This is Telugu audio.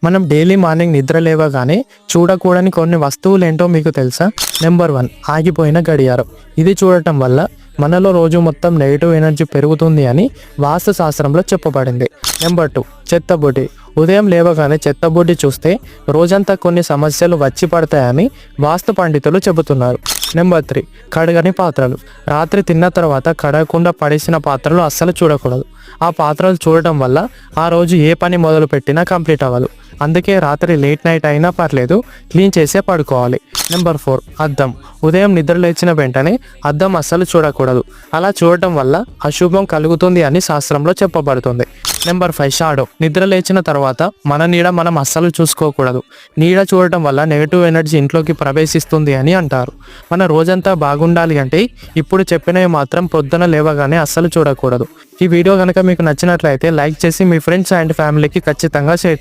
మనం డైలీ మార్నింగ్ నిద్ర లేవగానే చూడకూడని కొన్ని వస్తువులు ఏంటో మీకు తెలుసా? నెంబర్ 1, ఆగిపోయిన గడియారం. ఇది చూడటం వల్ల మనలో రోజు మొత్తం నెగిటివ్ ఎనర్జీ పెరుగుతుంది అని వాస్తు శాస్త్రంలో చెప్పబడింది. నెంబర్ 2, చెత్తబుడ్డి. ఉదయం లేవగానే చెత్తబుడ్డి చూస్తే రోజంతా కొన్ని సమస్యలు వచ్చి పడతాయని వాస్తు పండితులు చెబుతున్నారు. నెంబర్ 3, కడగని పాత్రలు. రాత్రి తిన్న తర్వాత కడగకుండా పడేసిన పాత్రలు అస్సలు చూడకూడదు. ఆ పాత్రలు చూడటం వల్ల ఆ రోజు ఏ పని మొదలు పెట్టినా కంప్లీట్ అవ్వదు. అందుకే రాత్రి లేట్ నైట్ అయినా పర్లేదు, క్లీన్ చేసే పడుకోవాలి. నెంబర్ 4, అద్దం. ఉదయం నిద్ర లేచిన వెంటనే అద్దం అస్సలు చూడకూడదు. అలా చూడటం వల్ల అశుభం కలుగుతుంది అని శాస్త్రంలో చెప్పబడుతుంది. Number 5, shadow. నిద్ర లేచిన తర్వాత మన నీడ మనం అస్సలు చూసుకోకూడదు. నీడ చూడటం వల్ల నెగిటివ్ ఎనర్జీ ఇంట్లోకి ప్రవేశిస్తుంది అని అంటారు. మన రోజంతా బాగుండాలి అంటే ఇప్పుడు చెప్పినవి మాత్రం పొద్దున లేవగానే అస్సలు చూడకూడదు. ఈ వీడియో కనుక మీకు నచ్చినట్లయితే లైక్ చేసి మీ ఫ్రెండ్స్ అండ్ ఫ్యామిలీకి ఖచ్చితంగా షేర్ చేయండి.